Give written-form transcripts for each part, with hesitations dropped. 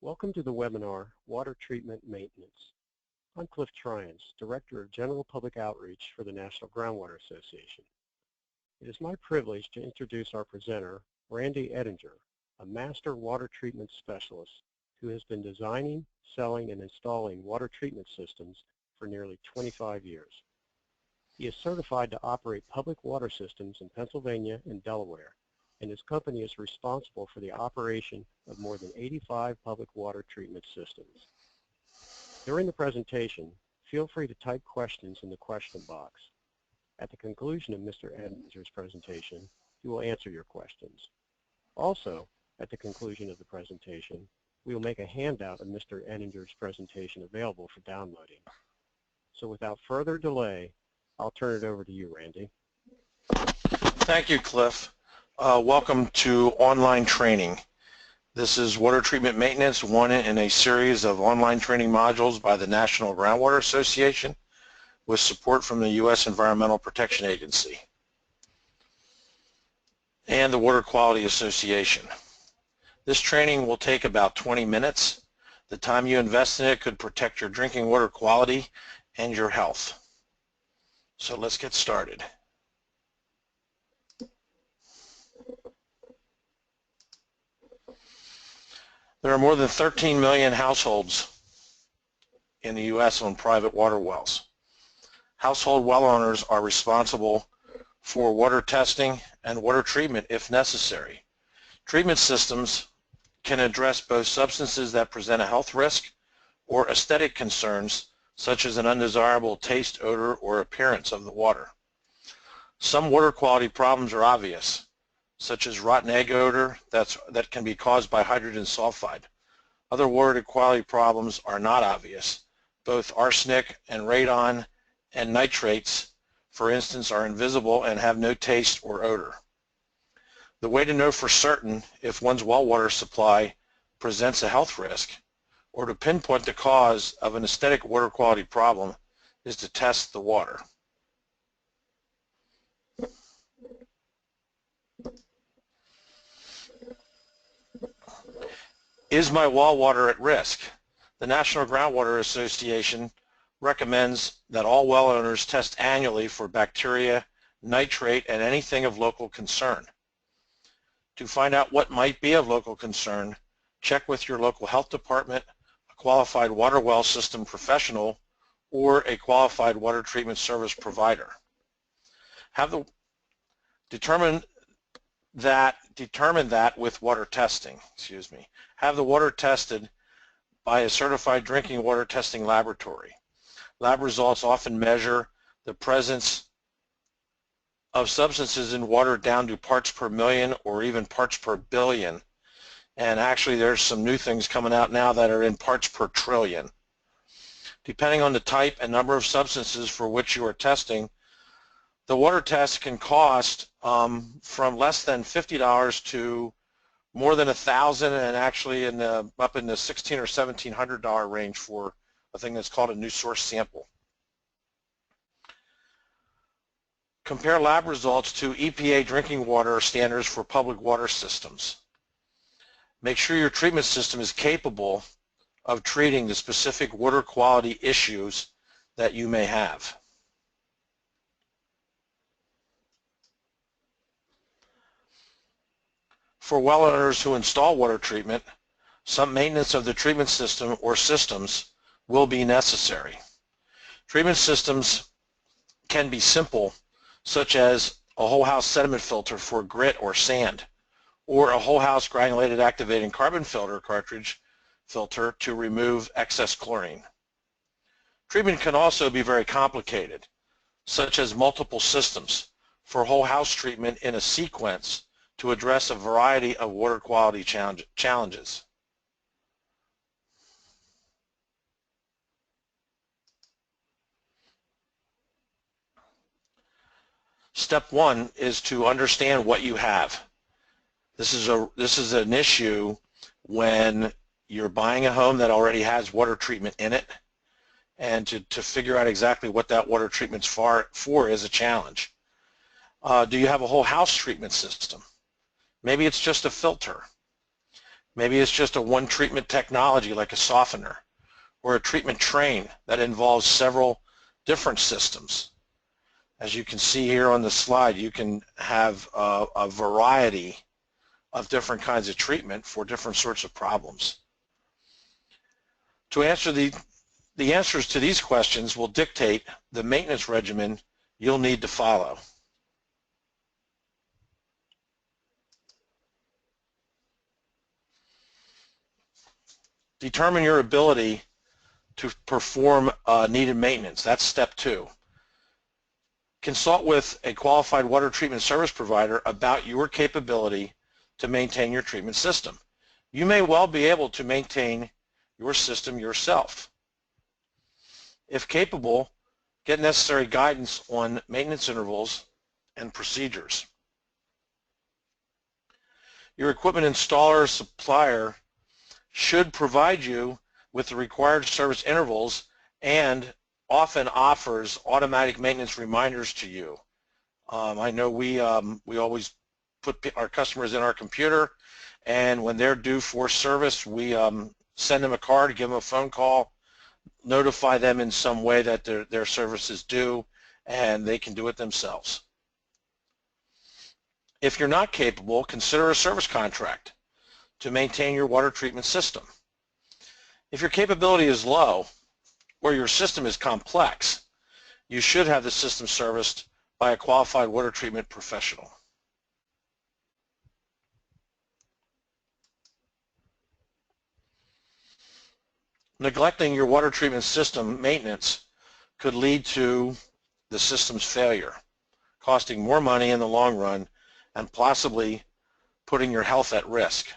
Welcome to the webinar, Water Treatment Maintenance. I'm Cliff Tryans, Director of General Public Outreach for the National Groundwater Association. It is my privilege to introduce our presenter, Randy Ettinger, a master water treatment specialist who has been designing, selling, and installing water treatment systems for nearly 25 years. He is certified to operate public water systems in Pennsylvania and Delaware, and his company is responsible for the operation of more than 85 public water treatment systems. During the presentation, feel free to type questions in the question box. At the conclusion of Mr. Ettinger's presentation, he will answer your questions. Also, at the conclusion of the presentation, we will make a handout of Mr. Ettinger's presentation available for downloading. So without further delay, I'll turn it over to you, Randy. Thank you, Cliff. Welcome to online training. This is Water Treatment Maintenance, one in a series of online training modules by the National Groundwater Association with support from the U.S. Environmental Protection Agency and the Water Quality Association. This training will take about 20 minutes. The time you invest in it could protect your drinking water quality and your health. So let's get started. There are more than 13 million households in the U.S. on private water wells. Household well owners are responsible for water testing and water treatment if necessary. Treatment systems can address both substances that present a health risk or aesthetic concerns, such as an undesirable taste, odor, or appearance of the water. Some water quality problems are obvious, such as rotten egg odor that can be caused by hydrogen sulfide. Other water quality problems are not obvious. Both arsenic and radon and nitrates, for instance, are invisible and have no taste or odor. The way to know for certain if one's well water supply presents a health risk or to pinpoint the cause of an aesthetic water quality problem is to test the water. Is my well water at risk? The National Groundwater Association recommends that all well owners test annually for bacteria, nitrate, and anything of local concern. To find out what might be of local concern, check with your local health department, a qualified water well system professional, or a qualified water treatment service provider. Determine that with water testing. Have the water tested by a certified drinking water testing laboratory. Lab results often measure the presence of substances in water down to parts per million or even parts per billion. And actually there's some new things coming out now that are in parts per trillion. Depending on the type and number of substances for which you are testing, the water test can cost from less than $50 to more than $1,000, and actually up in the $1,600 or $1,700 range for a thing that's called a new source sample. Compare lab results to EPA drinking water standards for public water systems. Make sure your treatment system is capable of treating the specific water quality issues that you may have. For well owners who install water treatment, some maintenance of the treatment system or systems will be necessary. Treatment systems can be simple, such as a whole house sediment filter for grit or sand, or a whole house granulated activating carbon filter cartridge filter to remove excess chlorine. Treatment can also be very complicated, such as multiple systems for whole house treatment in a sequence to address a variety of water quality challenges. Step one is to understand what you have. This is an issue when you're buying a home that already has water treatment in it, and to figure out exactly what that water treatment's for is a challenge. Do you have a whole house treatment system? Maybe it's just a filter. Maybe it's just a one treatment technology like a softener, or a treatment train that involves several different systems. As you can see here on the slide, you can have a variety of different kinds of treatment for different sorts of problems. To answer the answers to these questions will dictate the maintenance regimen you'll need to follow. Determine your ability to perform needed maintenance. That's step 2. Consult with a qualified water treatment service provider about your capability to maintain your treatment system. You may well be able to maintain your system yourself. If capable, get necessary guidance on maintenance intervals and procedures. Your equipment installer or supplier should provide you with the required service intervals and often offers automatic maintenance reminders to you. I know we always put our customers in our computer, and when they're due for service, we send them a card, give them a phone call, notify them in some way that their service is due, and they can do it themselves. If you're not capable, consider a service contract to maintain your water treatment system. If your capability is low or your system is complex, you should have the system serviced by a qualified water treatment professional. Neglecting your water treatment system maintenance could lead to the system's failure, costing more money in the long run and possibly putting your health at risk.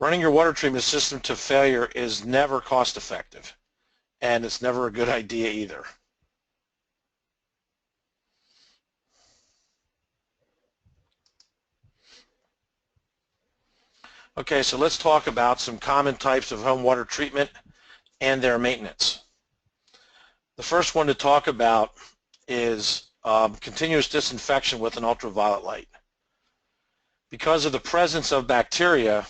Running your water treatment system to failure is never cost effective, and it's never a good idea either. Okay, so let's talk about some common types of home water treatment and their maintenance. The first one to talk about is continuous disinfection with an ultraviolet light. Because of the presence of bacteria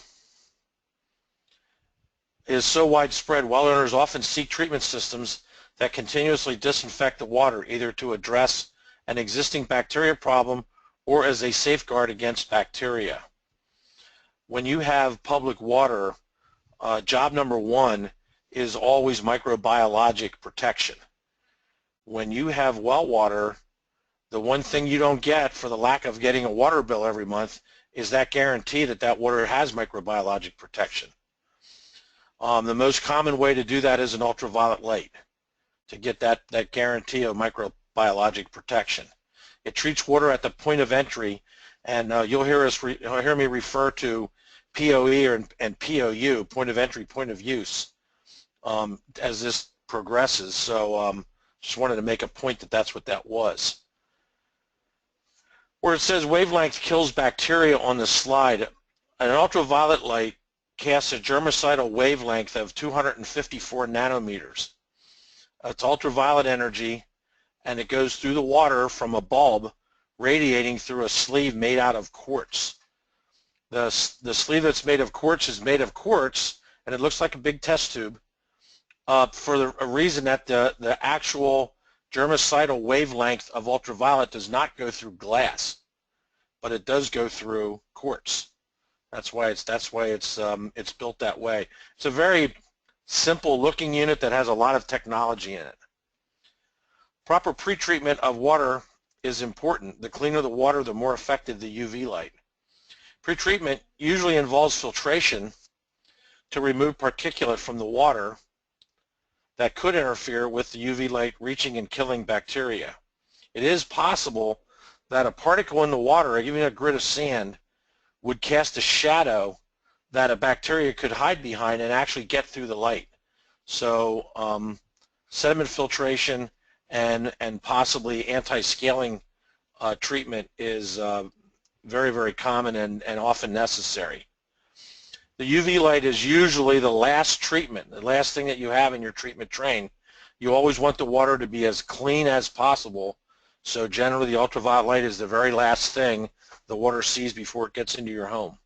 is so widespread, well owners often seek treatment systems that continuously disinfect the water, either to address an existing bacteria problem or as a safeguard against bacteria. When you have public water, job number 1 is always microbiologic protection. When you have well water, the one thing you don't get for the lack of getting a water bill every month is that guarantee that that water has microbiologic protection. The most common way to do that is an ultraviolet light to get that guarantee of microbiologic protection. It treats water at the point of entry, and you'll hear me refer to POE and POU, point of entry, point of use, as this progresses. So just wanted to make a point that that's what that was. Where it says wavelength kills bacteria on the slide, an ultraviolet light casts a germicidal wavelength of 254 nanometers. It's ultraviolet energy, and it goes through the water from a bulb radiating through a sleeve made out of quartz. The sleeve that's made of quartz is made of quartz, and it looks like a big test tube for a reason that the actual germicidal wavelength of ultraviolet does not go through glass, but it does go through quartz. That's why it's built that way. It's a very simple looking unit that has a lot of technology in it. Proper pretreatment of water is important. The cleaner the water, the more effective the UV light. Pretreatment usually involves filtration to remove particulate from the water that could interfere with the UV light reaching and killing bacteria. It is possible that a particle in the water, even a grit of sand, would cast a shadow that a bacteria could hide behind and actually get through the light. So sediment filtration and possibly anti-scaling treatment is very, very common and often necessary. The UV light is usually the last treatment, the last thing that you have in your treatment train. You always want the water to be as clean as possible, so generally the ultraviolet light is the very last thing the water sees before it gets into your home.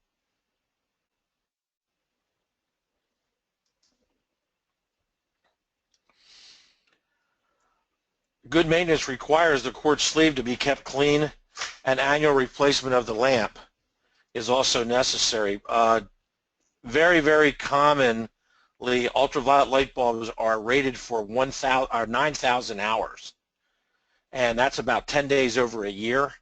Good maintenance requires the quartz sleeve to be kept clean, and annual replacement of the lamp is also necessary. Very, very commonly, ultraviolet light bulbs are rated for 9,000 hours, and that's about 10 days over a year.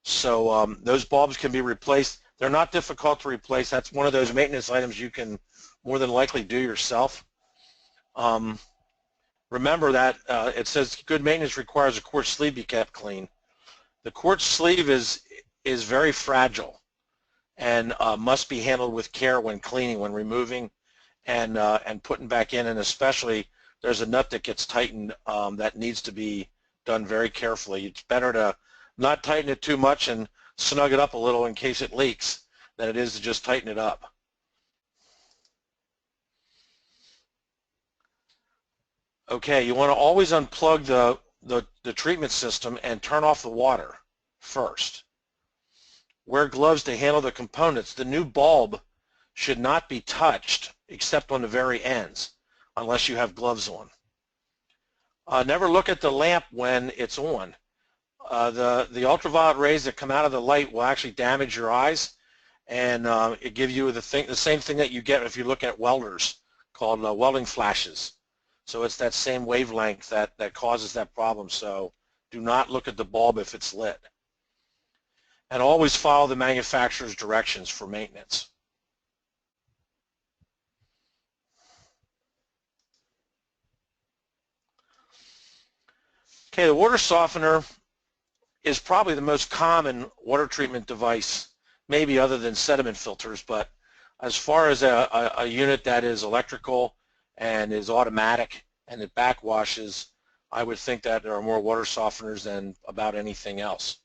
So those bulbs can be replaced. They're not difficult to replace. That's one of those maintenance items you can more than likely do yourself. Remember that it says good maintenance requires a quartz sleeve be kept clean. The quartz sleeve is very fragile and must be handled with care when cleaning, when removing and putting back in, and especially there's a nut that gets tightened that needs to be done very carefully. It's better to not tighten it too much and snug it up a little in case it leaks than it is to just tighten it up. Okay, you want to always unplug the treatment system and turn off the water first. Wear gloves to handle the components. The new bulb should not be touched except on the very ends unless you have gloves on. Never look at the lamp when it's on. The ultraviolet rays that come out of the light will actually damage your eyes, and it gives you the same thing that you get if you look at welders, called welding flashes. So it's that same wavelength that causes that problem. So do not look at the bulb if it's lit. And always follow the manufacturer's directions for maintenance. Okay, the water softener is probably the most common water treatment device, maybe other than sediment filters, but as far as a unit that is electrical and is automatic and it backwashes, I would think that there are more water softeners than about anything else.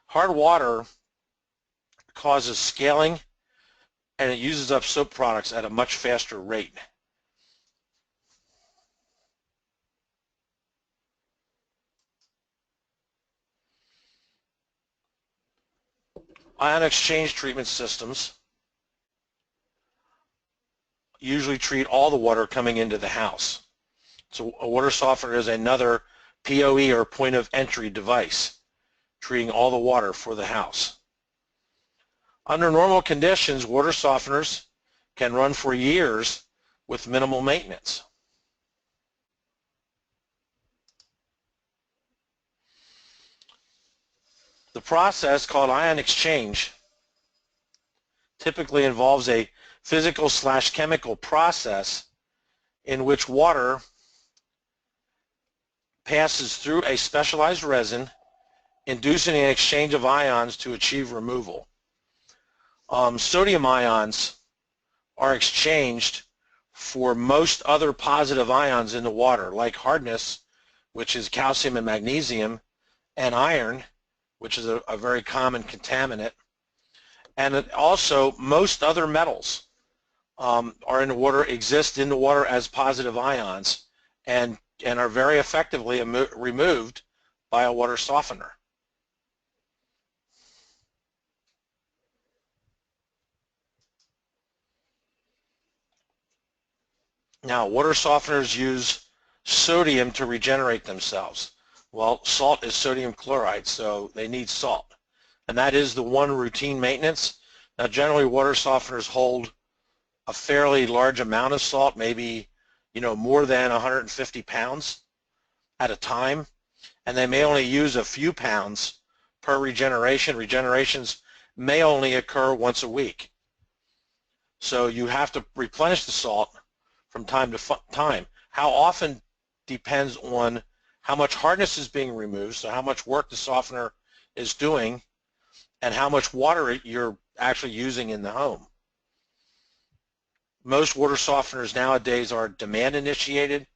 Hard water causes scaling, and it uses up soap products at a much faster rate. Ion exchange treatment systems usually treat all the water coming into the house. So a water softener is another POE, or point of entry device, treating all the water for the house. Under normal conditions, water softeners can run for years with minimal maintenance. The process, called ion exchange, typically involves a physical/chemical process in which water passes through a specialized resin, inducing an exchange of ions to achieve removal. Sodium ions are exchanged for most other positive ions in the water, like hardness, which is calcium and magnesium, and iron, which is a very common contaminant. And also most other metals are in the water, exist in the water as positive ions, and are very effectively removed by a water softener. Now, water softeners use sodium to regenerate themselves. Well, salt is sodium chloride, so they need salt. And that is the one routine maintenance. Now, generally, water softeners hold a fairly large amount of salt, maybe, more than 150 pounds at a time, and they may only use a few pounds per regeneration. Regenerations may only occur once a week. So you have to replenish the salt from time to time. How often depends on how much hardness is being removed, so how much work the softener is doing, and how much water you're actually using in the home. Most water softeners nowadays are demand initiated,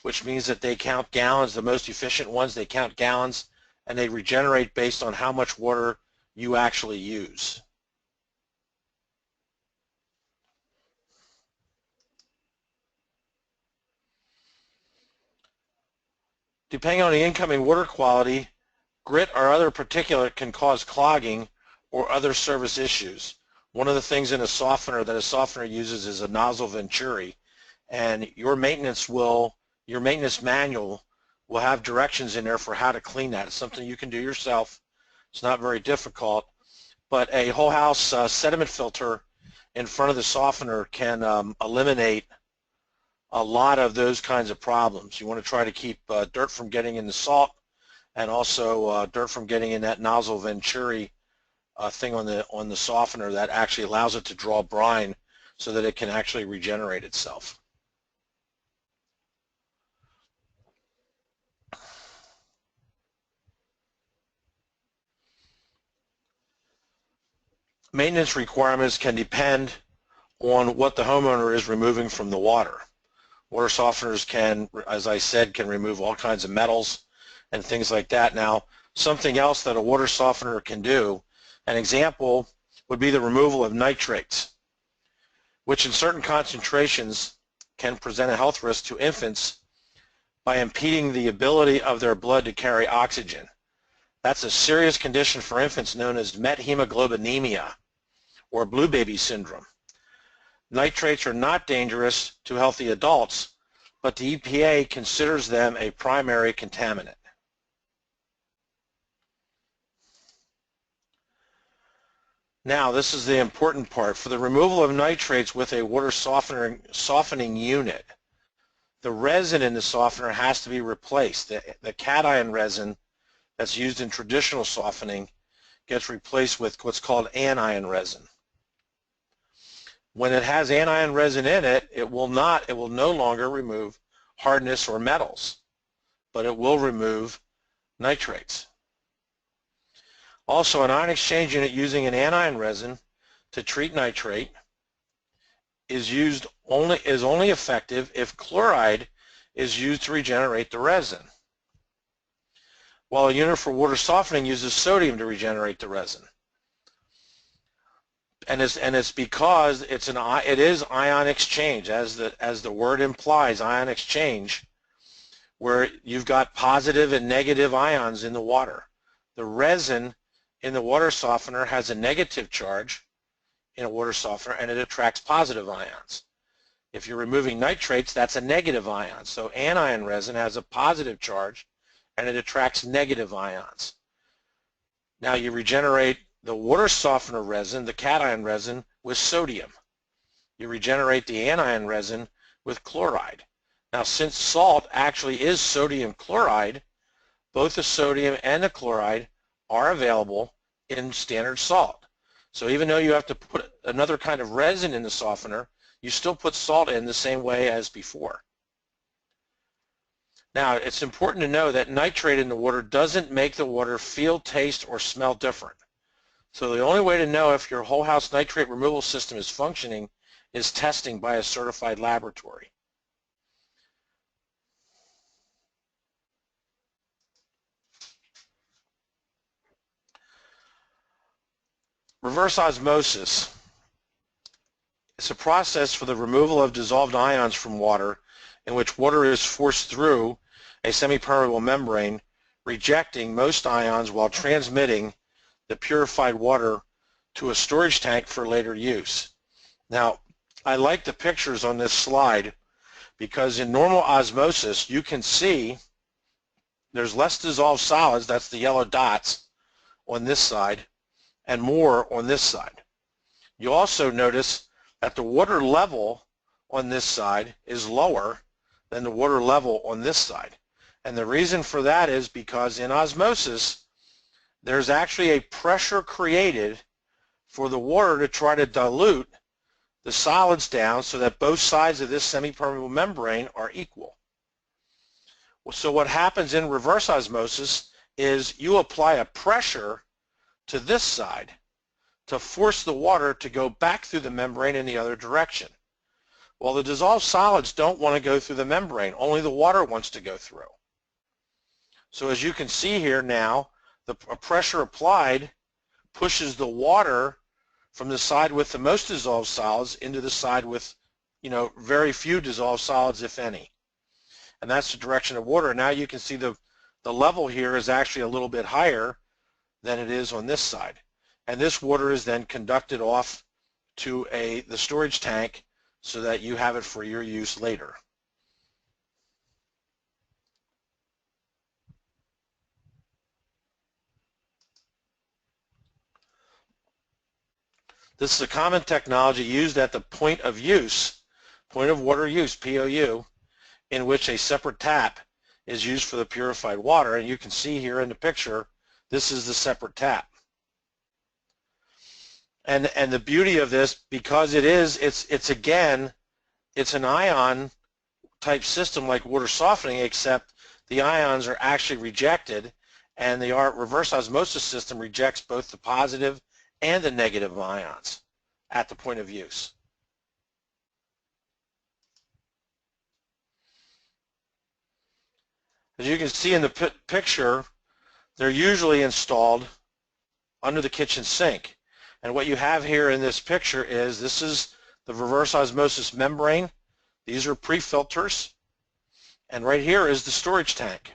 which means that they count gallons. The most efficient ones, they count gallons, and they regenerate based on how much water you actually use. Depending on the incoming water quality, grit or other particulate can cause clogging or other service issues. One of the things in a softener that a softener uses is a nozzle venturi, and your maintenance manual will have directions in there for how to clean that. It's something you can do yourself. It's not very difficult, but a whole house sediment filter in front of the softener can eliminate a lot of those kinds of problems. You want to try to keep dirt from getting in the salt, and also dirt from getting in that nozzle venturi thing on the softener that actually allows it to draw brine so that it can actually regenerate itself. Maintenance requirements can depend on what the homeowner is removing from the water. Water softeners can, as I said, can remove all kinds of metals and things like that. Now, something else that a water softener can do, an example would be the removal of nitrates, which in certain concentrations can present a health risk to infants by impeding the ability of their blood to carry oxygen. That's a serious condition for infants known as methemoglobinemia, or blue baby syndrome. Nitrates are not dangerous to healthy adults, but the EPA considers them a primary contaminant. Now, this is the important part. For the removal of nitrates with a water softening unit, the resin in the softener has to be replaced. The cation resin that's used in traditional softening gets replaced with what's called anion resin. When it has anion resin in it, it will no longer remove hardness or metals, but it will remove nitrates. Also, an ion exchange unit using an anion resin to treat nitrate is only effective if chloride is used to regenerate the resin, while a unit for water softening uses sodium to regenerate the resin. And it's because it is ion exchange, as the word implies, ion exchange, where you've got positive and negative ions in the water. The resin in the water softener has a negative charge in a water softener, and it attracts positive ions. If you're removing nitrates, that's a negative ion. So anion resin has a positive charge, and it attracts negative ions. Now you regenerate the water softener resin, the cation resin, with sodium. You regenerate the anion resin with chloride. Now, since salt actually is sodium chloride, both the sodium and the chloride are available in standard salt. So even though you have to put another kind of resin in the softener, you still put salt in the same way as before. Now, it's important to know that nitrate in the water doesn't make the water feel, taste, or smell different. So the only way to know if your whole house nitrate removal system is functioning is testing by a certified laboratory. Reverse osmosis. It's a process for the removal of dissolved ions from water in which water is forced through a semi-permeable membrane, rejecting most ions while transmitting the purified water to a storage tank for later use. Now, I like the pictures on this slide because in normal osmosis you can see there's less dissolved solids, that's the yellow dots, on this side, and more on this side. You also notice that the water level on this side is lower than the water level on this side. And the reason for that is because in osmosis there's actually a pressure created for the water to try to dilute the solids down so that both sides of this semi-permeable membrane are equal. So what happens in reverse osmosis is you apply a pressure to this side to force the water to go back through the membrane in the other direction. Well, the dissolved solids don't want to go through the membrane, only the water wants to go through. So as you can see here now, the pressure applied pushes the water from the side with the most dissolved solids into the side with, very few dissolved solids, if any. And that's the direction of water. Now you can see the level here is actually a little bit higher than it is on this side. And this water is then conducted off to the storage tank so that you have it for your use later. This is a common technology used at the point of use, point of water use, POU, in which a separate tap is used for the purified water. And you can see here in the picture, this is the separate tap. And the beauty of this, because it's again, it's an ion type system like water softening, except the ions are actually rejected, and the reverse osmosis system rejects both the positive and the negative ions at the point of use. As you can see in the picture, they're usually installed under the kitchen sink. And what you have here in this picture is, this is the reverse osmosis membrane. These are pre-filters. And right here is the storage tank.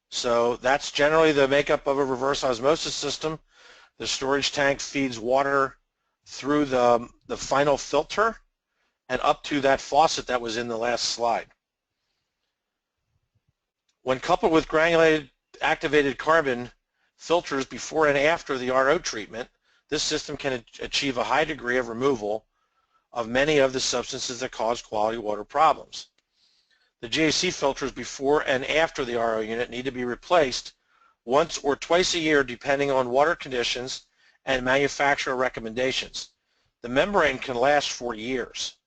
So that's generally the makeup of a reverse osmosis system. The storage tank feeds water through the final filter and up to that faucet that was in the last slide. When coupled with granulated activated carbon filters before and after the RO treatment, this system can achieve a high degree of removal of many of the substances that cause quality water problems. The GAC filters before and after the RO unit need to be replaced once or twice a year depending on water conditions and manufacturer recommendations. The membrane can last for years.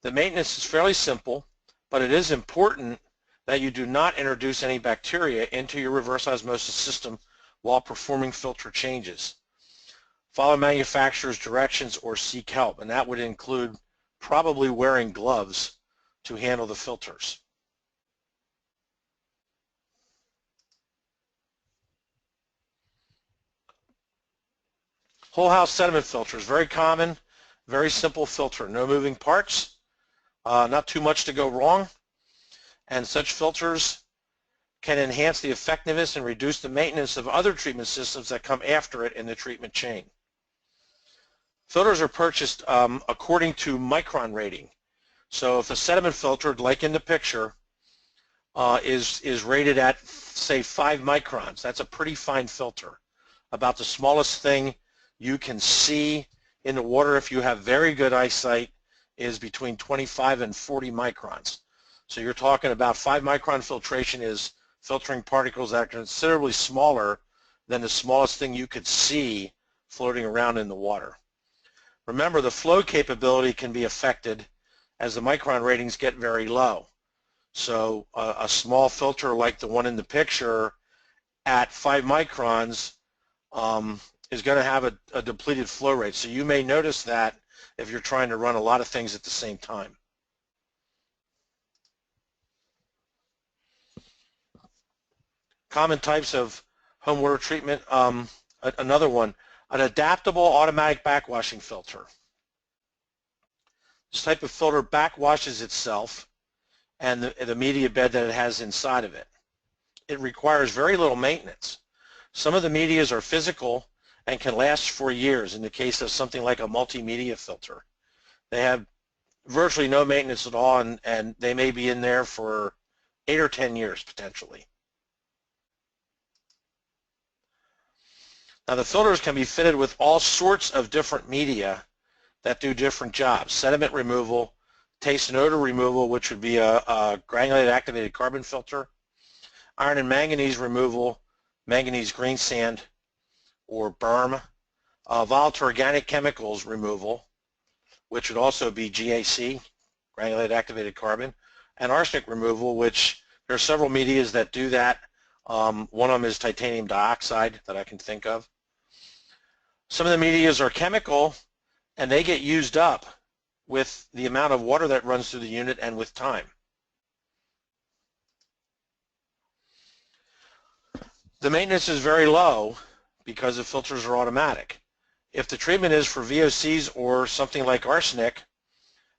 The maintenance is fairly simple, but it is important that you do not introduce any bacteria into your reverse osmosis system while performing filter changes. Follow manufacturer's directions or seek help, and that would include probably wearing gloves to handle the filters. Whole house sediment filters, very common, very simple filter, no moving parts, not too much to go wrong, and such filters can enhance the effectiveness and reduce the maintenance of other treatment systems that come after it in the treatment chain. Filters are purchased according to micron rating. So if a sediment filter, like in the picture, is rated at, say, 5 microns, that's a pretty fine filter. About the smallest thing you can see in the water if you have very good eyesight is between 25 and 40 microns. So you're talking about 5 micron filtration is filtering particles that are considerably smaller than the smallest thing you could see floating around in the water. Remember, the flow capability can be affected as the micron ratings get very low. So a small filter like the one in the picture at 5 microns is going to have a depleted flow rate. So you may notice that if you're trying to run a lot of things at the same time. Common types of home water treatment, another one, an adaptable automatic backwashing filter. This type of filter backwashes itself and the media bed that it has inside of it. It requires very little maintenance. Some of the medias are physical and can last for years in the case of something like a multimedia filter. They have virtually no maintenance at all, and they may be in there for 8 or 10 years potentially. Now the filters can be fitted with all sorts of different media that do different jobs. Sediment removal, taste and odor removal, which would be a granulated activated carbon filter, iron and manganese removal, manganese green sand or berm, volatile organic chemicals removal, which would also be GAC, granulated activated carbon, and arsenic removal, which there are several medias that do that. One of them is titanium dioxide that I can think of. Some of the medias are chemical, and they get used up with the amount of water that runs through the unit and with time. The maintenance is very low because the filters are automatic. If the treatment is for VOCs or something like arsenic,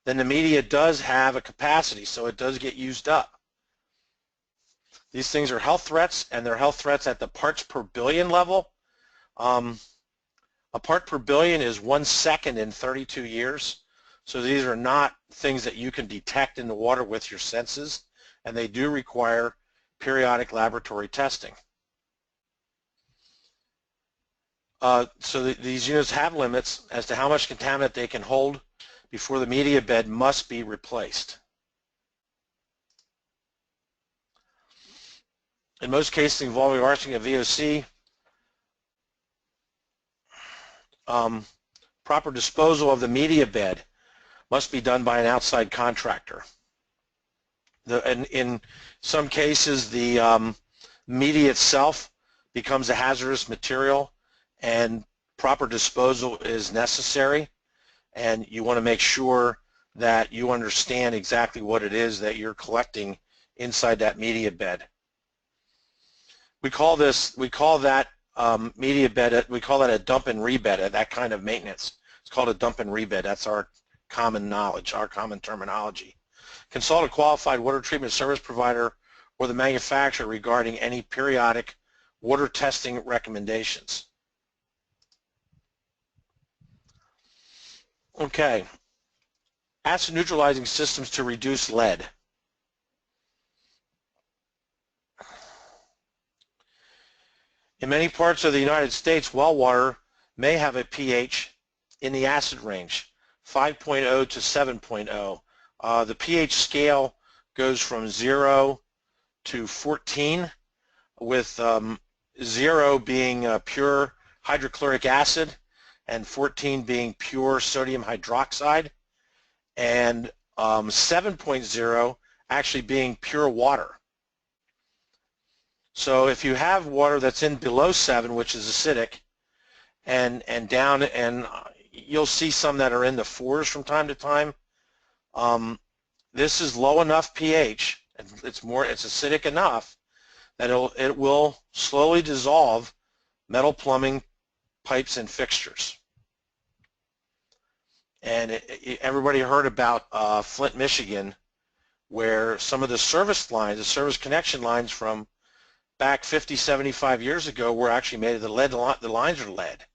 then the media does have a capacity, so it does get used up. These things are health threats, and they're health threats at the parts per billion level. A part per billion is 1 second in 32 years. So these are not things that you can detect in the water with your senses, and they do require periodic laboratory testing. these units have limits as to how much contaminant they can hold before the media bed must be replaced. In most cases involving arsening of VOC, proper disposal of the media bed must be done by an outside contractor. In some cases, the media itself becomes a hazardous material and proper disposal is necessary, and you want to make sure that you understand exactly what it is that you're collecting inside that media bed. We call that media bed, we call that a dump and rebed, that kind of maintenance. It's called a dump and rebed. That's our common knowledge, our common terminology. Consult a qualified water treatment service provider or the manufacturer regarding any periodic water testing recommendations. Okay, acid neutralizing systems to reduce lead. In many parts of the United States, well water may have a pH in the acid range, 5.0 to 7.0. The pH scale goes from 0 to 14, with 0 being pure hydrochloric acid and 14 being pure sodium hydroxide, and 7.0 actually being pure water. So if you have water that's in below 7, which is acidic, and down, and you'll see some that are in the 4s from time to time, this is low enough pH, it's acidic enough that it will slowly dissolve metal plumbing pipes and fixtures. And everybody heard about Flint, Michigan, where some of the service lines, the service connection lines from back 50, 75 years ago were actually made of the lead. The lines are lead.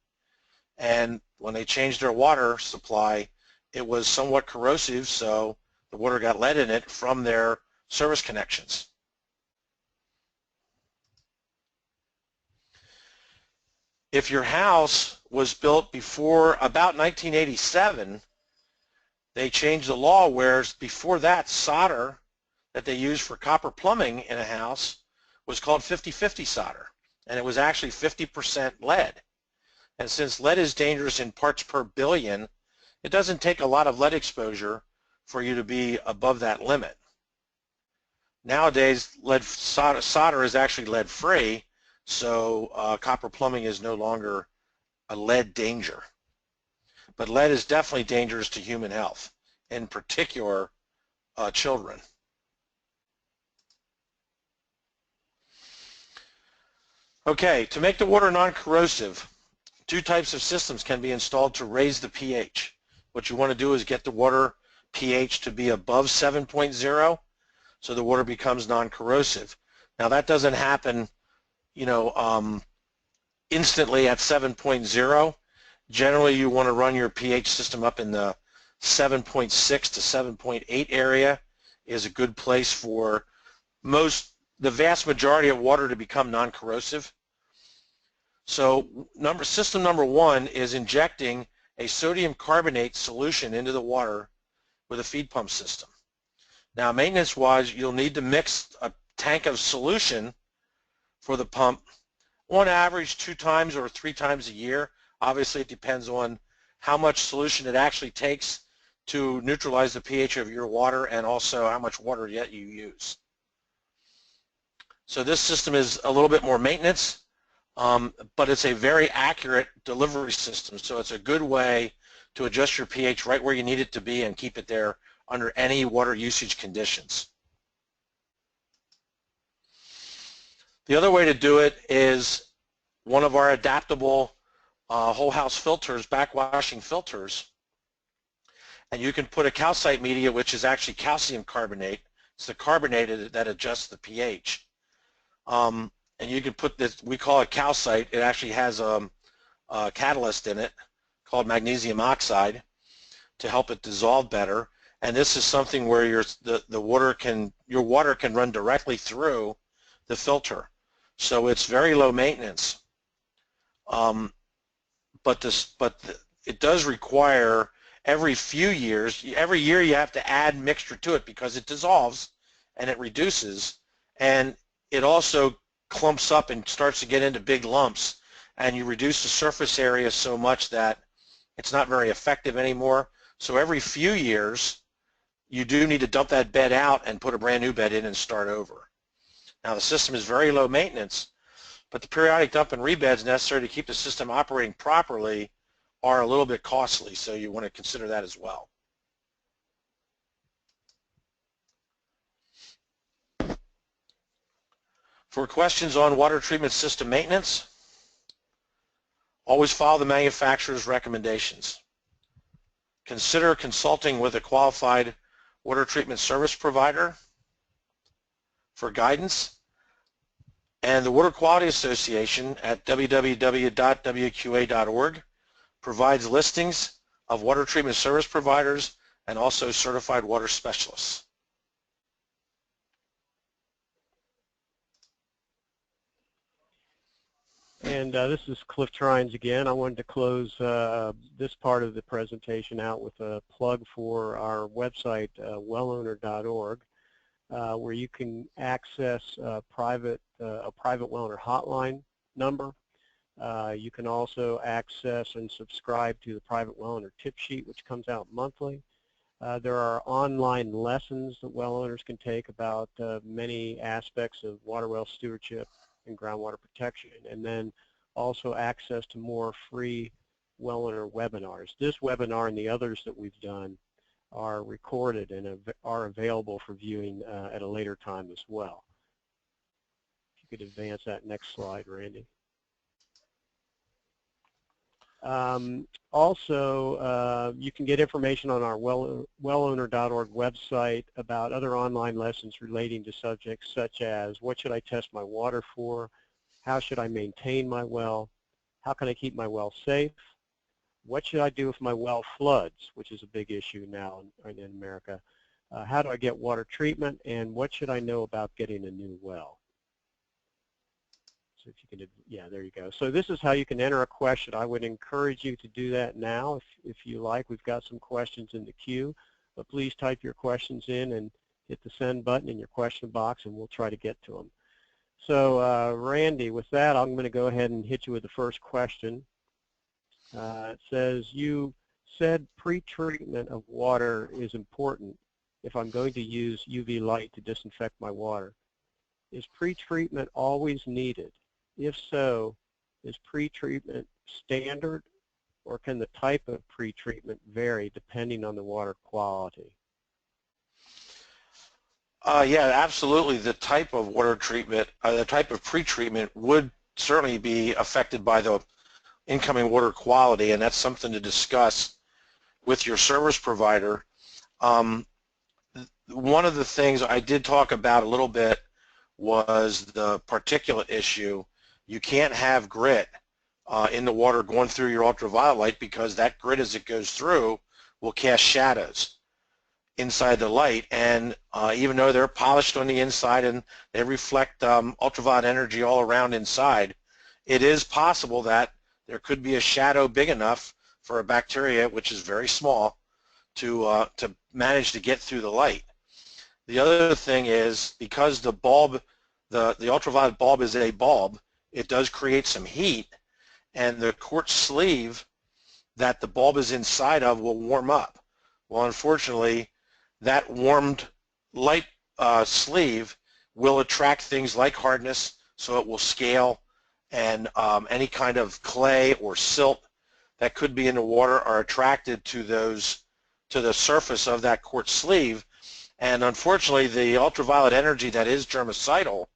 And when they changed their water supply, it was somewhat corrosive, so the water got lead in it from their service connections. If your house was built before about 1987, they changed the law, whereas before that, solder that they used for copper plumbing in a house was called 50-50 solder, and it was actually 50% lead. And since lead is dangerous in parts per billion, it doesn't take a lot of lead exposure for you to be above that limit. Nowadays, solder is actually lead-free, so copper plumbing is no longer a lead danger. But lead is definitely dangerous to human health, in particular children. Okay, to make the water non-corrosive, 2 types of systems can be installed to raise the pH. What you want to do is get the water pH to be above 7.0, so the water becomes non-corrosive. Now that doesn't happen, instantly at 7.0. Generally, you want to run your pH system up in the 7.6 to 7.8 area is a good place for the vast majority of water to become non-corrosive. So system number 1 is injecting a sodium carbonate solution into the water with a feed pump system. Now, maintenance-wise, you'll need to mix a tank of solution for the pump on average 2 times or 3 times a year. Obviously, it depends on how much solution it actually takes to neutralize the pH of your water and also how much water yet you use. So this system is a little bit more maintenance, but it's a very accurate delivery system, so it's a good way to adjust your pH right where you need it to be and keep it there under any water usage conditions. The other way to do it is one of our adaptable whole house filters, backwashing filters, and you can put a calcite media, which is actually calcium carbonate. It's the carbonate that adjusts the pH. And you can put this, we call it calcite. It actually has a catalyst in it called magnesium oxide to help it dissolve better. And this is something where your water can run directly through the filter. So it's very low maintenance. it does require every few years, every year you have to add mixture to it because it dissolves and it reduces, and it also clumps up and starts to get into big lumps, and you reduce the surface area so much that it's not very effective anymore. So every few years you do need to dump that bed out and put a brand new bed in and start over. Now the system is very low maintenance, but the periodic dump and rebeds necessary to keep the system operating properly are a little bit costly, so you want to consider that as well. For questions on water treatment system maintenance, always follow the manufacturer's recommendations. Consider consulting with a qualified water treatment service provider for guidance, and the Water Quality Association at www.wqa.org provides listings of water treatment service providers and also certified water specialists. And this is Cliff Trines again. I wanted to close this part of the presentation out with a plug for our website, wellowner.org, where you can access a private well owner hotline number. You can also access and subscribe to the private well owner tip sheet, which comes out monthly. There are online lessons that well owners can take about many aspects of water well stewardship and groundwater protection, and then also access to more free well owner webinars. This webinar and the others that we've done are recorded and are available for viewing at a later time as well. If you could advance that next slide, Randy. Also, you can get information on our wellowner.org website about other online lessons relating to subjects such as what should I test my water for, how should I maintain my well, how can I keep my well safe, what should I do if my well floods, which is a big issue now in America, how do I get water treatment, and what should I know about getting a new well. So if you can, yeah, there you go. So this is how you can enter a question. I would encourage you to do that now if you like. We've got some questions in the queue, but please type your questions in and hit the send button in your question box, and we'll try to get to them. So Randy, with that, I'm going to go ahead and hit you with the first question. It says, you said pre-treatment of water is important if I'm going to use UV light to disinfect my water. Is pre-treatment always needed? If so, is pre-treatment standard, or can the type of pre-treatment vary depending on the water quality? Yeah, absolutely. The type of water treatment, the type of pre-treatment would certainly be affected by the incoming water quality, and that's something to discuss with your service provider. One of the things I did talk about a little bit was the particulate issue. You can't have grit in the water going through your ultraviolet light, because that grit, as it goes through, will cast shadows inside the light, and even though they're polished on the inside and they reflect ultraviolet energy all around inside, it is possible that there could be a shadow big enough for a bacteria, which is very small, to manage to get through the light. The other thing is, because the bulb, the ultraviolet bulb is a bulb, it does create some heat, and the quartz sleeve that the bulb is inside of will warm up. Well, unfortunately, that warmed light sleeve will attract things like hardness, so it will scale, and any kind of clay or silt that could be in the water are attracted to the surface of that quartz sleeve. And unfortunately, the ultraviolet energy that is germicidal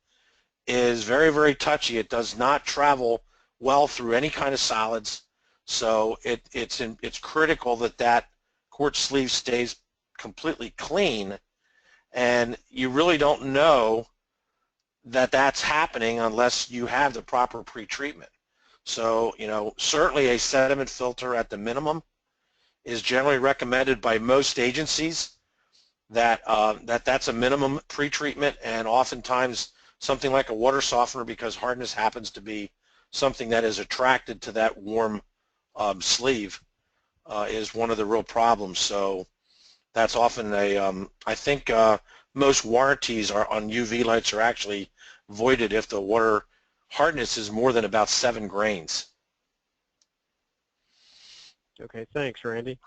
is very, very touchy. It does not travel well through any kind of solids, so it's critical that that quartz sleeve stays completely clean, and you really don't know that that's happening unless you have the proper pre-treatment. So, you know, certainly a sediment filter at the minimum is generally recommended by most agencies. That's a minimum pre-treatment, and oftentimes something like a water softener, because hardness happens to be something that is attracted to that warm sleeve is one of the real problems. So that's often I think most warranties on UV lights are actually voided if the water hardness is more than about 7 grains. Okay, thanks, Randy.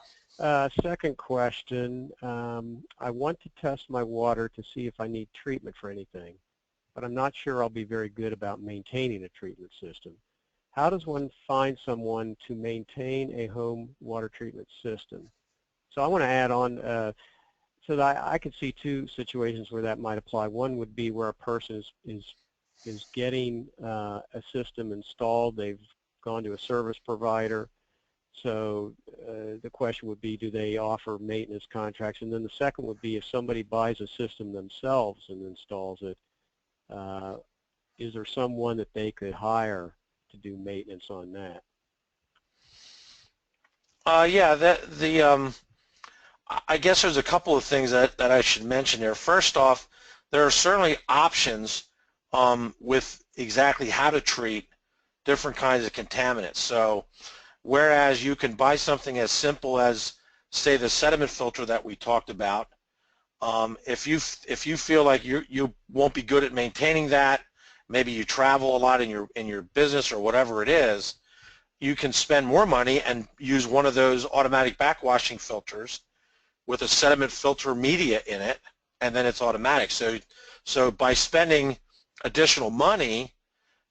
Second question, I want to test my water to see if I need treatment for anything, but I'm not sure I'll be very good about maintaining a treatment system. How does one find someone to maintain a home water treatment system? So I want to add on, so that I could see two situations where that might apply. One would be where a person is getting a system installed. They've gone to a service provider. So the question would be, do they offer maintenance contracts? And then the second would be, if somebody buys a system themselves and installs it, is there someone that they could hire to do maintenance on that? Yeah, I guess there's a couple of things that I should mention here. First off, there are certainly options with exactly how to treat different kinds of contaminants. So whereas you can buy something as simple as, say, the sediment filter that we talked about, if you feel like you won't be good at maintaining that, maybe you travel a lot in your business or whatever it is, you can spend more money and use one of those automatic backwashing filters with a sediment filter media in it, and then it's automatic. So by spending additional money,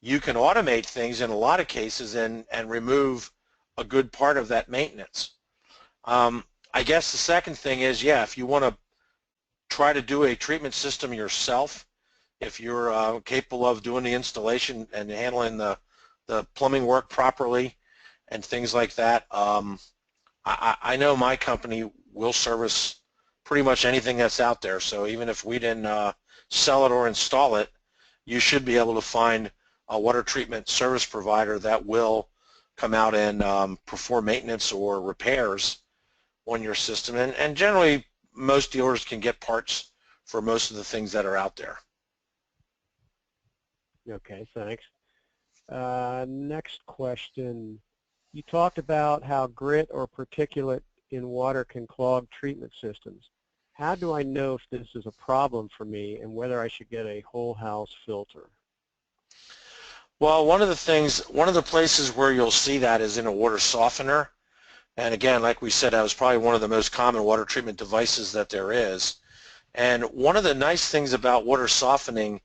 you can automate things in a lot of cases and remove a good part of that maintenance. I guess the second thing is, yeah, if you want to try to do a treatment system yourself, if you're capable of doing the installation and handling the plumbing work properly and things like that, I know my company will service pretty much anything that's out there. So even if we didn't sell it or install it, you should be able to find a water treatment service provider that will come out and perform maintenance or repairs on your system. And generally, most dealers can get parts for most of the things that are out there. Okay, thanks. Next question. You talked about how grit or particulate in water can clog treatment systems. How do I know if this is a problem for me and whether I should get a whole house filter? Well, one of the places where you'll see that is in a water softener. And again, like we said, that was probably one of the most common water treatment devices that there is. And one of the nice things about water softening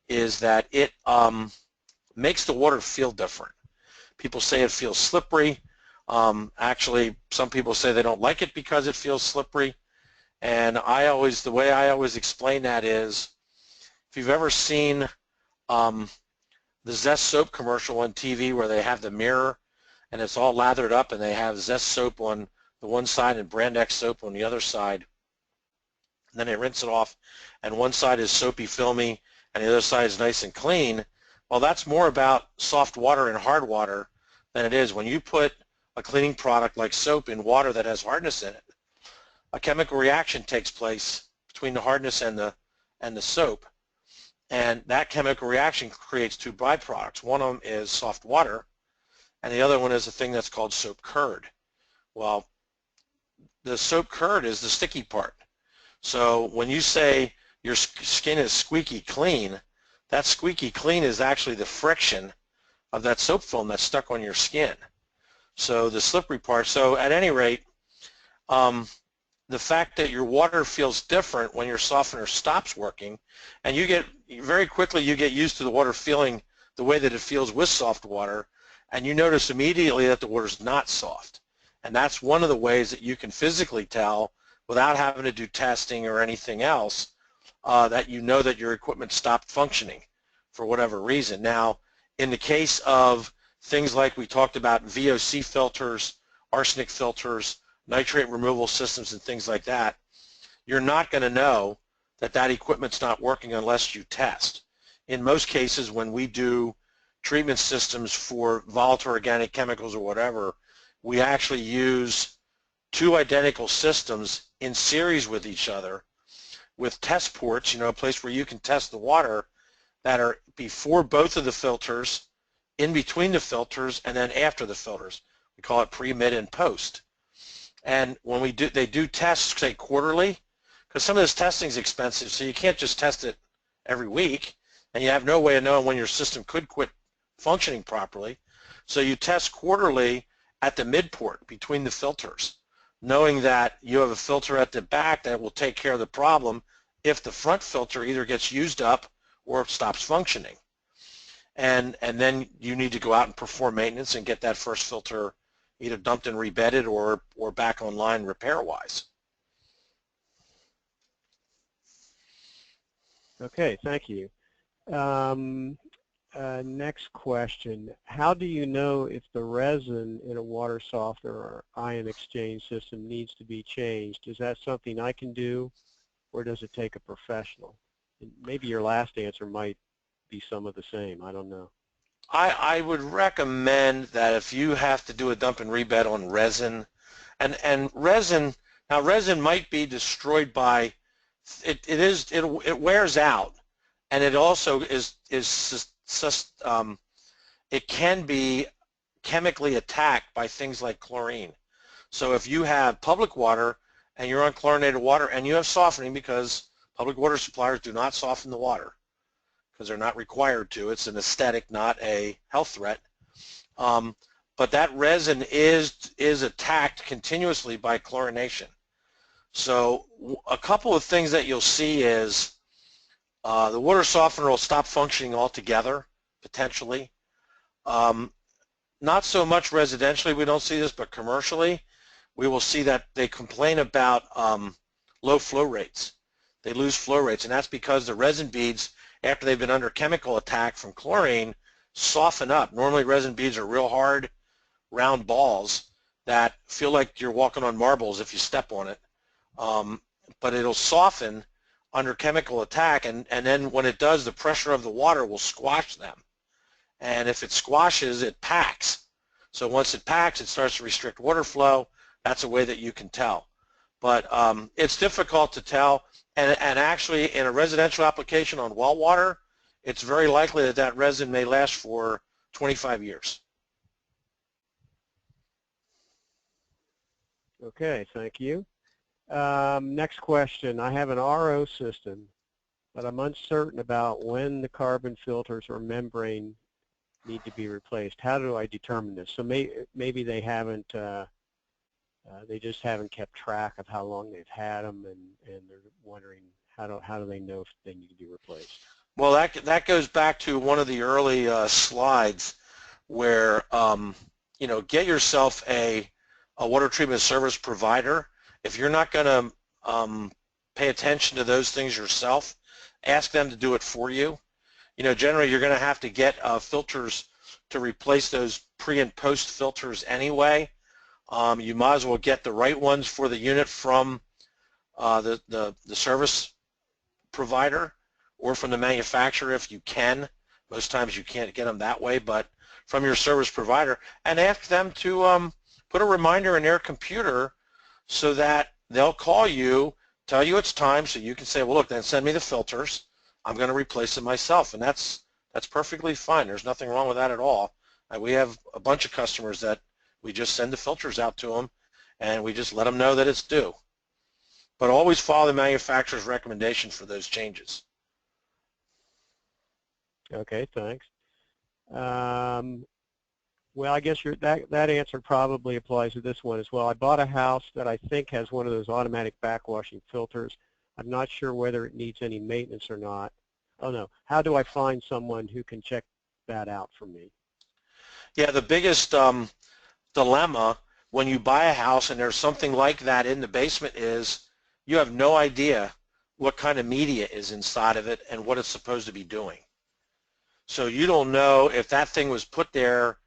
is that it makes the water feel different. People say it feels slippery. Actually, some people say they don't like it because it feels slippery. And the way I always explain that is, if you've ever seen the Zest soap commercial on TV where they have the mirror and it's all lathered up and they have Zest soap on the one side and Brand X soap on the other side, and then they rinse it off and one side is soapy filmy and the other side is nice and clean. Well, that's more about soft water and hard water than it is when you put a cleaning product like soap in water that has hardness in it. A chemical reaction takes place between the hardness and the soap, and that chemical reaction creates two byproducts. One of them is soft water, and the other one is a thing that's called soap curd. Well, the soap curd is the sticky part. So when you say your skin is squeaky clean, that squeaky clean is actually the friction of that soap film that's stuck on your skin. So the slippery part, so at any rate, the fact that your water feels different when your softener stops working, and very quickly you get used to the water feeling the way that it feels with soft water, and you notice immediately that the water's not soft. And that's one of the ways that you can physically tell without having to do testing or anything else, that you know that your equipment stopped functioning for whatever reason. Now, in the case of things like we talked about, VOC filters, arsenic filters, nitrate removal systems and things like that, you're not going to know that that equipment's not working unless you test. In most cases, when we do treatment systems for volatile organic chemicals or whatever, we actually use two identical systems in series with each other with test ports, a place where you can test the water, that are before both of the filters, in between the filters, and then after the filters. We call it pre, mid, and post. And when they do tests, say quarterly, because some of this testing is expensive, so you can't just test it every week, and you have no way of knowing when your system could quit functioning properly. So you test quarterly at the midport between the filters, knowing that you have a filter at the back that will take care of the problem if the front filter either gets used up or stops functioning. And then you need to go out and perform maintenance and get that first filter either dumped and rebedded or back online repair-wise. Okay, thank you. Next question. How do you know if the resin in a water softener or ion exchange system needs to be changed? Is that something I can do, or does it take a professional? And maybe your last answer might be some of the same. I don't know. I would recommend that if you have to do a dump and rebed on resin, and resin, now resin might be destroyed by, it wears out, and it also it can be chemically attacked by things like chlorine. So if you have public water and you're on chlorinated water and you have softening, because public water suppliers do not soften the water because they're not required to. It's an aesthetic, not a health threat. But that resin is attacked continuously by chlorination. So a couple of things that you'll see is the water softener will stop functioning altogether, potentially. Not so much residentially, we don't see this, but commercially, we will see that they complain about low flow rates. They lose flow rates, and that's because the resin beads, after they've been under chemical attack from chlorine, soften up. Normally resin beads are real hard, round balls that feel like you're walking on marbles if you step on it. But it'll soften under chemical attack, and then when it does, the pressure of the water will squash them. And if it squashes, it packs. So once it packs, it starts to restrict water flow. That's a way that you can tell. But it's difficult to tell. And actually, in a residential application on well water, it's very likely that that resin may last for 25 years. Okay, thank you. Next question. I have an RO system, but I'm uncertain about when the carbon filters or membrane need to be replaced. How do I determine this? So maybe they haven't, they just haven't kept track of how long they've had them, and they're wondering how do they know if they need to be replaced? Well, that goes back to one of the early slides where you know, get yourself a water treatment service provider. If you're not going to pay attention to those things yourself, ask them to do it for you. You know, generally you're going to have to get filters to replace those pre and post filters anyway. You might as well get the right ones for the unit from the service provider or from the manufacturer if you can. Most times you can't get them that way, but from your service provider, and ask them to put a reminder in their computer so that they'll call you, tell you it's time, so you can say, well, look, then send me the filters. I'm going to replace them myself, and that's perfectly fine. There's nothing wrong with that at all. We have a bunch of customers that we just send the filters out to them, and we just let them know that it's due. But always follow the manufacturer's recommendation for those changes. Okay, thanks. Well, I guess that answer probably applies to this one as well. I bought a house that I think has one of those automatic backwashing filters. I'm not sure whether it needs any maintenance or not. Oh, no. How do I find someone who can check that out for me? Yeah, the biggest dilemma when you buy a house and there's something like that in the basement is you have no idea what kind of media is inside of it and what it's supposed to be doing. So you don't know if that thing was put there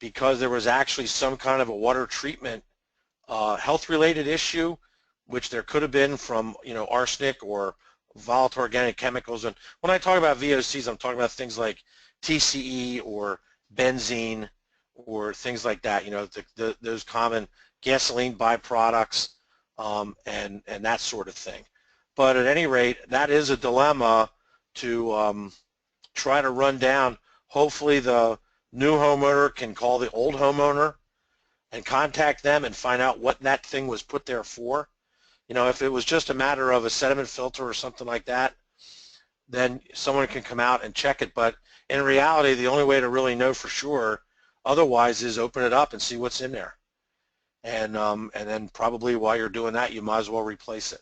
because there was actually some kind of a water treatment health-related issue, which there could have been from, you know, arsenic or volatile organic chemicals. And when I talk about VOCs, I'm talking about things like TCE or benzene or things like that, you know, those common gasoline byproducts and that sort of thing. But at any rate, that is a dilemma to try to run down. Hopefully the new homeowner can call the old homeowner and contact them and find out what that thing was put there for. You know, if it was just a matter of a sediment filter or something like that, then someone can come out and check it. But in reality, the only way to really know for sure otherwise is open it up and see what's in there. And then probably while you're doing that, you might as well replace it.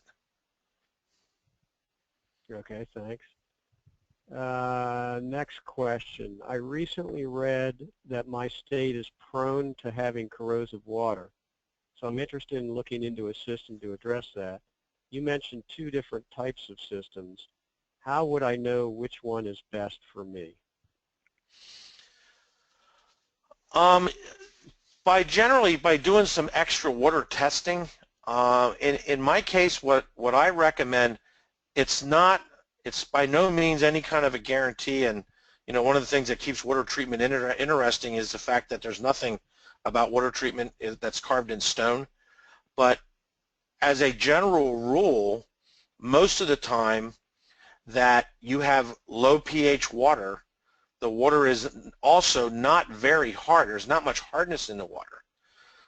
Okay, thanks. Next question. I recently read that my state is prone to having corrosive water, so I'm interested in looking into a system to address that. You mentioned 2 different types of systems. How would I know which one is best for me? By doing some extra water testing. In my case, what I recommend, it's by no means any kind of a guarantee. And you know, one of the things that keeps water treatment interesting is the fact that there's nothing about water treatment that's carved in stone. But as a general rule, most of the time that you have low pH water, the water is also not very hard. There's not much hardness in the water.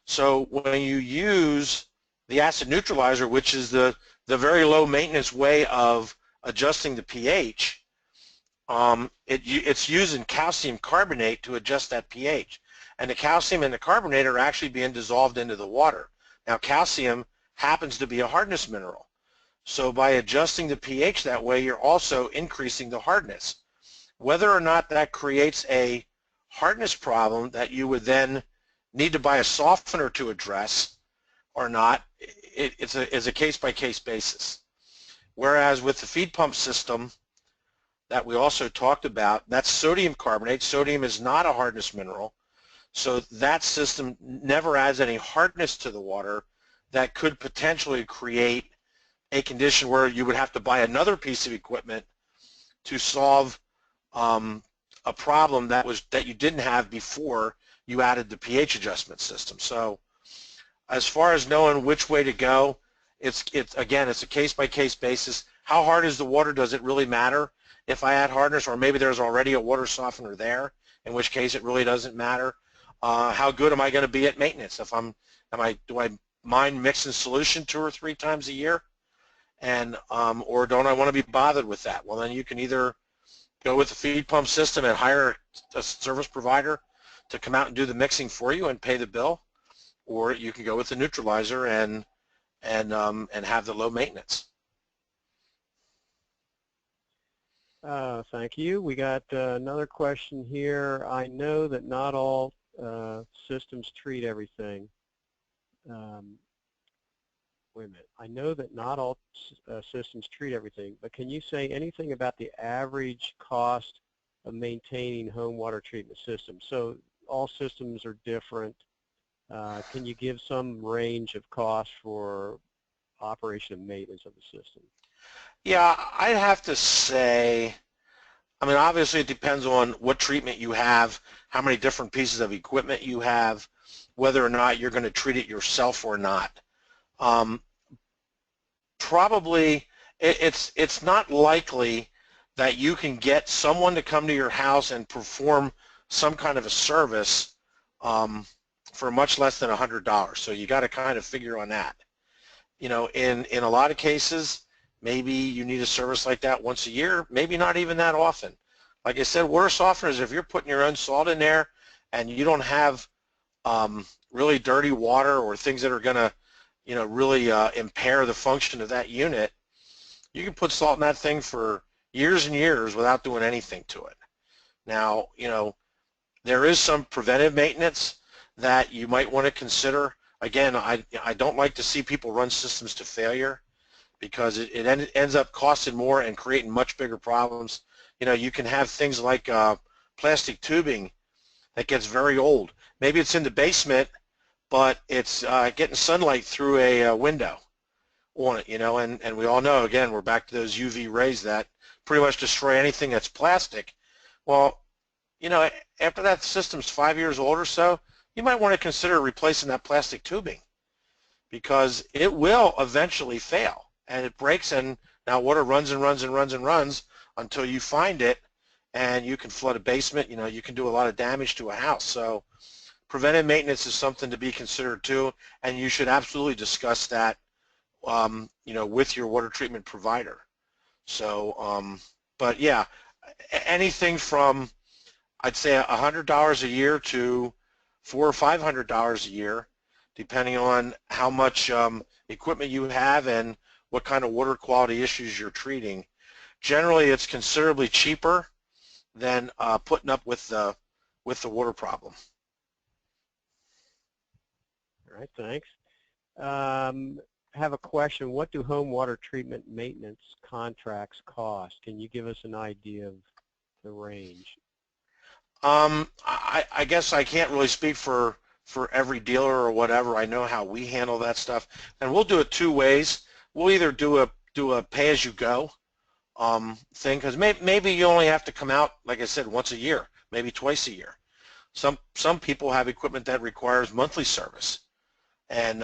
So when you use the acid neutralizer, which is the very low maintenance way of adjusting the pH, it's using calcium carbonate to adjust that pH. And the calcium and the carbonate are actually being dissolved into the water. Now calcium happens to be a hardness mineral. So by adjusting the pH that way, you're also increasing the hardness. Whether or not that creates a hardness problem that you would then need to buy a softener to address or not, it's a case-by-case basis. Whereas with the feed pump system that we also talked about, that's sodium carbonate. Sodium is not a hardness mineral. So that system never adds any hardness to the water that could potentially create a condition where you would have to buy another piece of equipment to solve a problem that you didn't have before you added the pH adjustment system. So as far as knowing which way to go, it's again, it's a case-by-case basis. How hard is the water? Does it really matter if I add hardness, or maybe there's already a water softener there, in which case it really doesn't matter. How good am I going to be at maintenance? If do I mind mixing solution 2 or 3 times a year? And or don't I want to be bothered with that? Well, then you can either go with the feed pump system and hire a service provider to come out and do the mixing for you and pay the bill, or you can go with the neutralizer and have the low maintenance. Thank you. We got another question here. I know that not all systems treat everything. Wait a minute. I know that not all systems treat everything, but can you say anything about the average cost of maintaining home water treatment systems? So all systems are different. Can you give some range of cost for operation and maintenance of the system? Yeah, I'd have to say, I mean, obviously it depends on what treatment you have, how many different pieces of equipment you have, whether or not you're going to treat it yourself or not. Probably it's not likely that you can get someone to come to your house and perform some kind of a service for much less than $100. So you got to kind of figure on that. You know, in a lot of cases, maybe you need a service like that once a year, maybe not even that often. Like I said, water softeners, if you're putting your own salt in there and you don't have really dirty water or things that are going to, you know, really impair the function of that unit, you can put salt in that thing for years and years without doing anything to it. Now, you know, there is some preventive maintenance that you might want to consider. Again, I don't like to see people run systems to failure, because it ends up costing more and creating much bigger problems. You know, you can have things like plastic tubing that gets very old. Maybe it's in the basement, but it's getting sunlight through a window on it, you know, and we all know, again, we're back to those UV rays that pretty much destroy anything that's plastic. Well, you know, after that system's 5 years old or so, you might want to consider replacing that plastic tubing, because it will eventually fail and it breaks, and now water runs and runs and runs and runs until you find it, and you can flood a basement. You know, you can do a lot of damage to a house. So preventive maintenance is something to be considered too, and you should absolutely discuss that, with your water treatment provider. So, but yeah, anything from, I'd say, $100 a year to $400 or $500 a year, depending on how much equipment you have and what kind of water quality issues you're treating. Generally, it's considerably cheaper than putting up with the water problem. All right, thanks. I have a question. What do home water treatment maintenance contracts cost? Can you give us an idea of the range? I guess I can't really speak for every dealer or whatever. I know how we handle that stuff, and we'll do it two ways. We'll either do a pay-as-you-go thing, because maybe you only have to come out, like I said, once a year, maybe twice a year. Some people have equipment that requires monthly service, and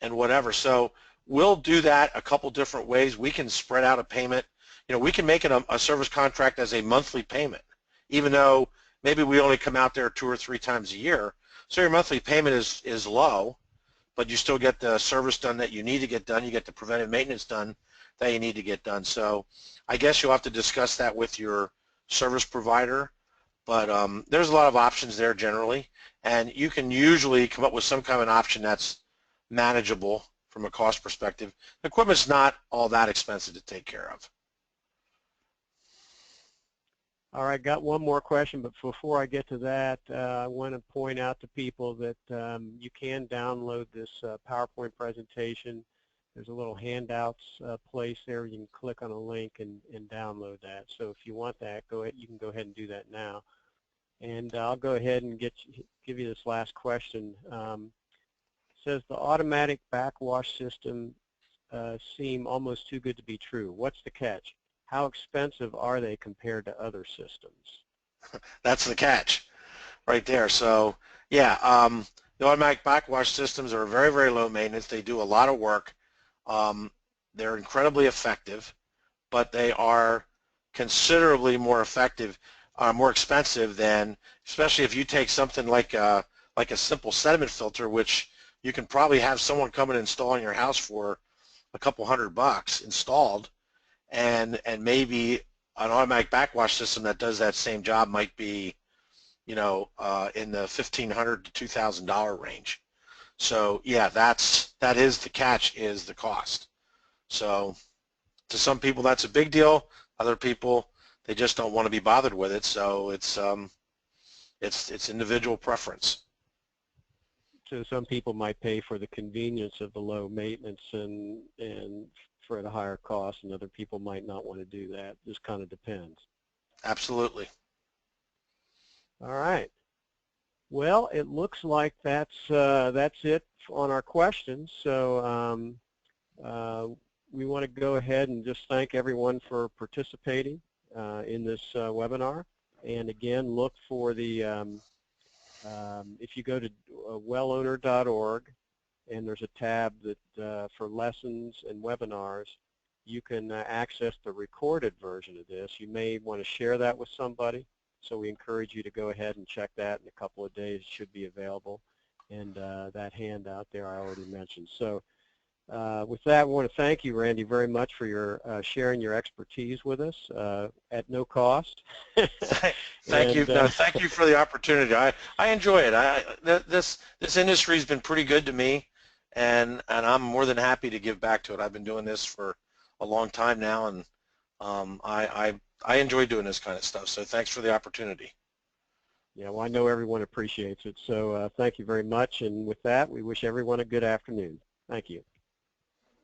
whatever. So we'll do that a couple different ways. We can spread out a payment. We can make it a service contract as a monthly payment, even though maybe we only come out there 2 or 3 times a year. So your monthly payment is low, but you still get the service done that you need to get done. You get the preventive maintenance done that you need to get done. So I guess you'll have to discuss that with your service provider, but there's a lot of options there generally, and you can usually come up with some kind of an option that's manageable from a cost perspective. The equipment's not all that expensive to take care of. All right, got one more question, but before I get to that, I want to point out to people that you can download this PowerPoint presentation. There's a little handouts place there. You can click on a link and download that. So if you want that, you can go ahead and do that now. And I'll go ahead and give you this last question. It says the automatic backwash system seem almost too good to be true. What's the catch? How expensive are they compared to other systems? That's the catch right there. So yeah, the automatic backwash systems are very, very low maintenance. They do a lot of work. They're incredibly effective, but they are considerably more expensive than, especially if you take something like a simple sediment filter, which you can probably have someone come and install in your house for a couple $100 installed, and maybe an automatic backwash system that does that same job might be, in the $1,500 to $2,000 range. So yeah, that is the catch, is the cost. So to some people that's a big deal. Other people, they just don't want to be bothered with it. So it's individual preference. So some people might pay for the convenience of the low maintenance and for the higher cost, and other people might not want to do that. Just kind of depends. Absolutely. All right. Well, it looks like that's it on our questions. So we want to go ahead and just thank everyone for participating in this webinar. And again, look for the if you go to wellowner.org, and there's a tab that for lessons and webinars, you can access the recorded version of this. You may want to share that with somebody, so we encourage you to go ahead and check that. In a couple of days, it should be available. And that handout there I already mentioned. So with that, I want to thank you, Randy, very much for your sharing your expertise with us at no cost. Thank you. No, thank you for the opportunity. I enjoy it. This industry has been pretty good to me, and I'm more than happy to give back to it. I've been doing this for a long time now, and I enjoy doing this kind of stuff. So thanks for the opportunity. Yeah, well, I know everyone appreciates it. So thank you very much. And with that, we wish everyone a good afternoon. Thank you.